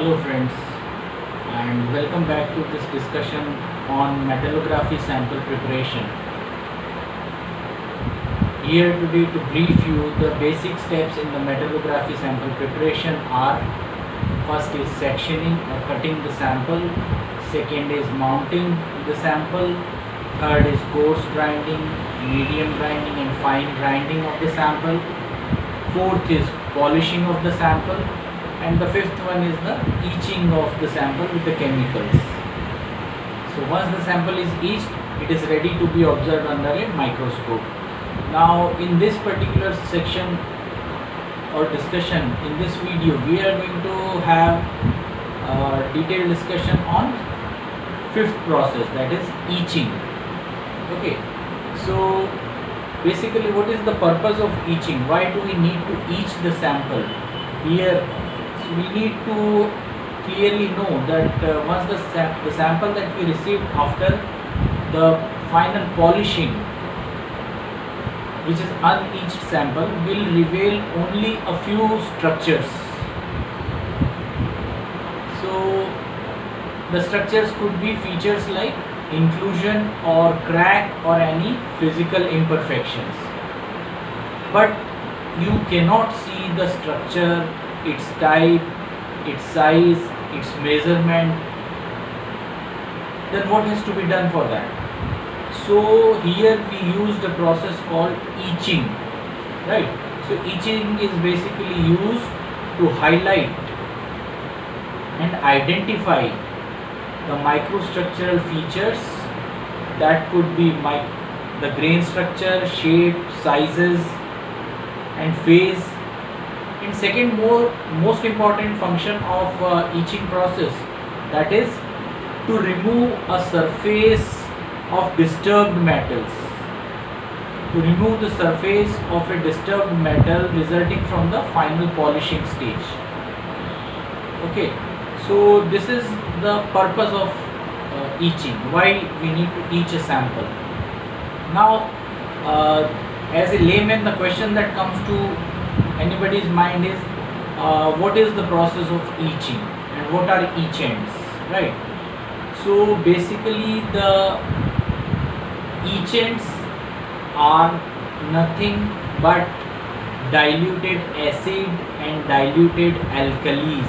Hello friends, and welcome back to this discussion on metallography sample preparation. Here today to brief you, the basic steps in the metallography sample preparation are: first is sectioning or cutting the sample, second is mounting the sample, third is coarse grinding, medium grinding and fine grinding of the sample, fourth is polishing of the sample, and the fifth one is the etching of the sample with the chemicals. So once the sample is etched, it is ready to be observed under a microscope. Now in this particular section or discussion, in this video we are going to have a detailed discussion on fifth process, that is etching. Okay, so basically what is the purpose of etching? Why do we need to etch the sample? Here we need to clearly know that once the sample that we received after the final polishing, which is unetched sample, will reveal only a few structures. So the structures could be features like inclusion or crack or any physical imperfections, but you cannot see the structure, its type, its size, its measurement. Then what has to be done for that? So here we used a process called etching, right? So etching is basically used to highlight and identify the microstructural features, that could be the grain structure, shape, sizes and phase. And second most important function of etching process, that is to remove a surface of disturbed metals, to remove the surface of a disturbed metal resulting from the final polishing stage. Okay, so this is the purpose of etching, why we need to etch a sample. Now as a layman, the question that comes to anybody's mind is what is the process of etching and what are etchants, right? So basically the etchants are nothing but diluted acid and diluted alkalis,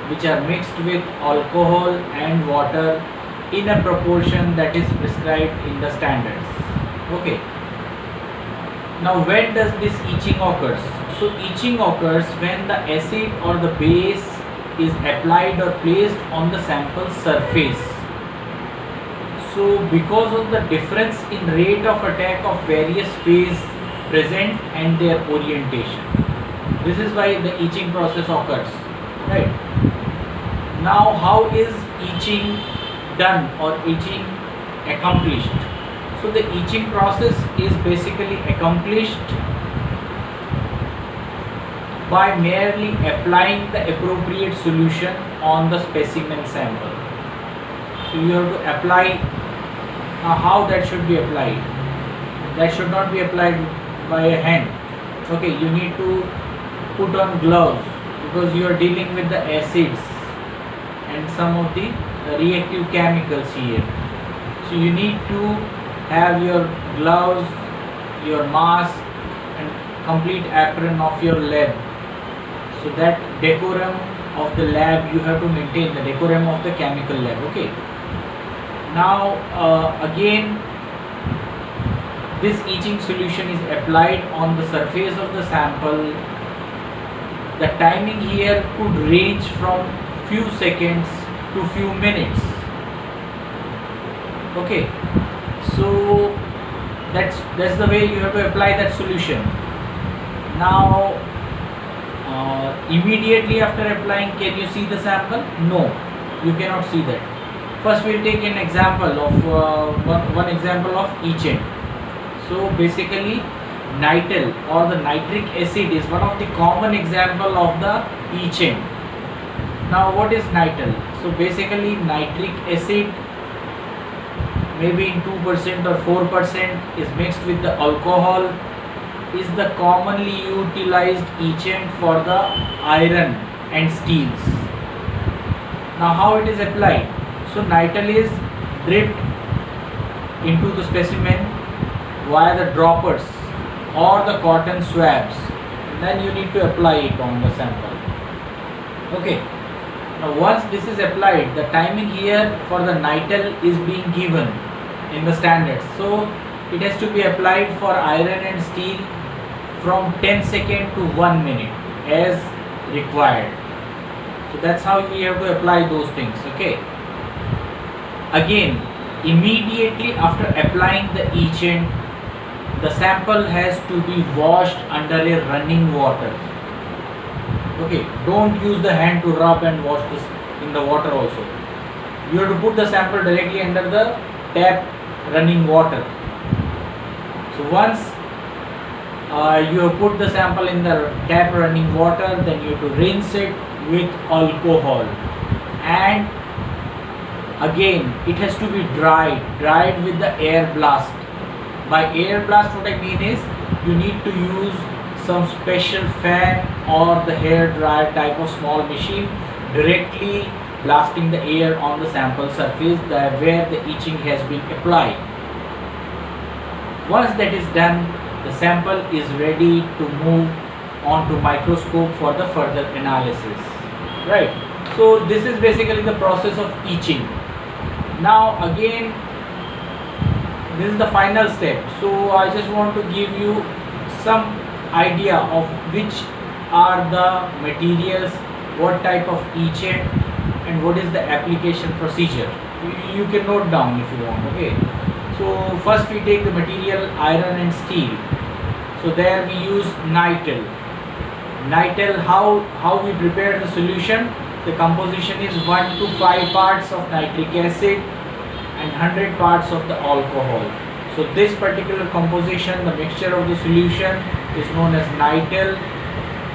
which are mixed with alcohol and water in a proportion that is prescribed in the standards. Okay, now when does this etching occurs? So etching occurs when the acid or the base is applied or placed on the sample surface. So because of the difference in rate of attack of various phase present and their orientation, this is why the etching process occurs, right? Now how is etching done or etching accomplished? So the etching process is basically accomplished by merely applying the appropriate solution on the specimen sample. So you have to apply. How that should be applied? That should not be applied by a hand. Okay, you need to put on gloves because you are dealing with the acids and some of the reactive chemicals here. So you need to have your gloves, your mask and complete apron of your lab. So that decorum of the lab you have to maintain, the decorum of the chemical lab. Okay. Now again this etching solution is applied on the surface of the sample. The timing here could range from few seconds to few minutes. Okay, so that's the way you have to apply that solution. Now immediately after applying, can you see the sample? No, you cannot see that. First we'll take an example of one example of etchant. So basically nitrile or the nitric acid is one of the common example of the etchant. Now what is nitrile? So basically nitric acid, maybe in 2% or 4% is mixed with the alcohol, is the commonly utilized etchant for the iron and steels. Now how it is applied? So nitrile is dripped into the specimen via the droppers or the cotton swabs. Then you need to apply it on the sample. Okay. Now once this is applied, the timing here for the nitrile is being given in the standards. So it has to be applied for iron and steel from 10 seconds to 1 minute as required. So that's how we have to apply those things. Okay. Again, immediately after applying the etchant, the sample has to be washed under a running water. Okay, don't use the hand to rub and wash this in the water also. You have to put the sample directly under the tap running water. So once you have put the sample in the tap running water, then you have to rinse it with alcohol, and again it has to be dried with the air blast. By air blast, what I mean is you need to use some special fan or the hair dryer type of small machine, directly blasting the air on the sample surface where the etching has been applied. Once that is done, the sample is ready to move on to microscope for the further analysis. Right. So this is basically the process of etching. Now again, this is the final step. So I just want to give you some idea of which are the materials, what type of etchant, and what is the application procedure. You can note down if you want. Okay. So first we take the material iron and steel. So there we use nitrile. Nitrile, how we prepare the solution? The composition is 1 to 5 parts of nitric acid and 100 parts of the alcohol. So this particular composition, the mixture of the solution, is known as nitrile.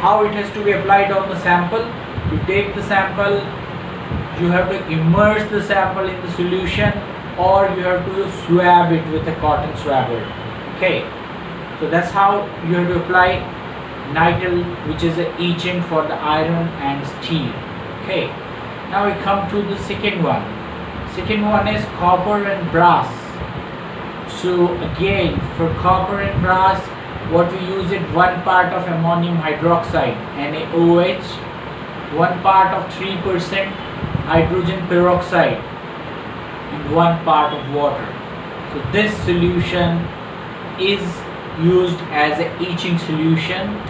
How it has to be applied on the sample? You take the sample, you have to immerse the sample in the solution, or you have to swab it with a cotton swabber. Okay, so that's how you have to apply nitrile, which is an etchant for the iron and steel. Okay, now we come to the second one. Second one is copper and brass. So again, for copper and brass, what we use is 1 part of ammonium hydroxide, NaOH, 1 part of 3% hydrogen peroxide, and 1 part of water. So this solution is used as an etching solution.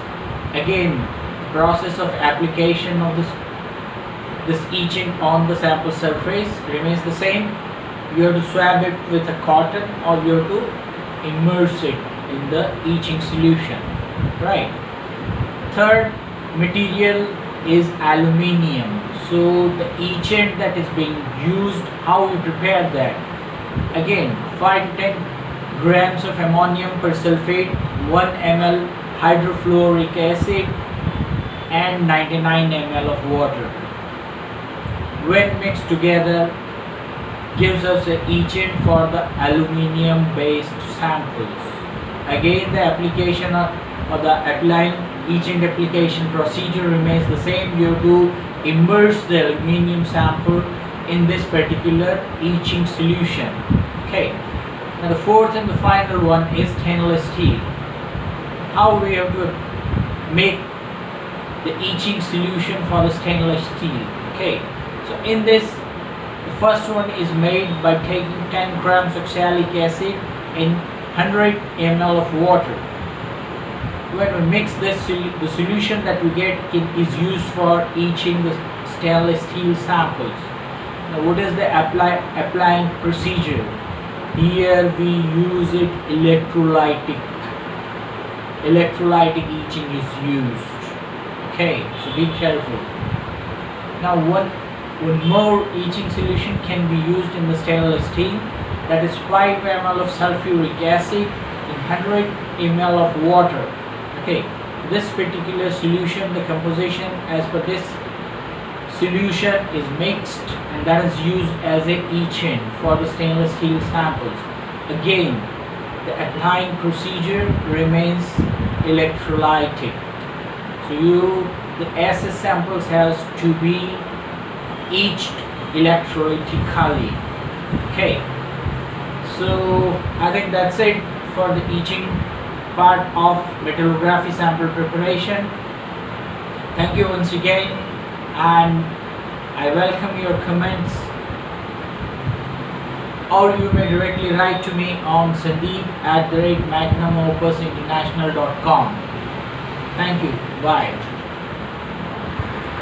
Again, the process of application of this etchant on the sample surface remains the same. You have to swab it with a cotton, or you have to immerse it in the etching solution. Right. Third material is aluminium. So the etchant that is being used, how we prepare that? Again, 5 to 10 grams of ammonium persulfate, 1 ml hydrofluoric acid, and 99 ml of water. When mixed together, gives us an etchant for the aluminium based samples. Again, the application or the applying etchant application procedure remains the same. You have to immerse the aluminium sample in this particular etching solution. Okay. Now the fourth and the final one is stainless steel. How we have to make the etching solution for the stainless steel. Okay. So in this, the first one is made by taking 10 grams of oxalic acid in 100 ml of water. When we mix this, the solution that we get is used for etching the stainless steel samples. Now what is the applying procedure? Here we use it electrolytic etching is used. Okay, so be careful. Now one more etching solution can be used in the stainless steel, that is 5 ml of sulfuric acid in 100 ml of water. Okay, this particular solution, the composition as per this solution is mixed, and that is used as a etchant for the stainless steel samples. Again, the applying procedure remains electrolytic. So the acid samples has to be etched electrolytically. Okay, so I think that's it for the teaching part of metallography sample preparation. Thank you once again, and I welcome your comments, or you may directly write to me on sandeep@magnumopusinternational.com. Thank you. Bye.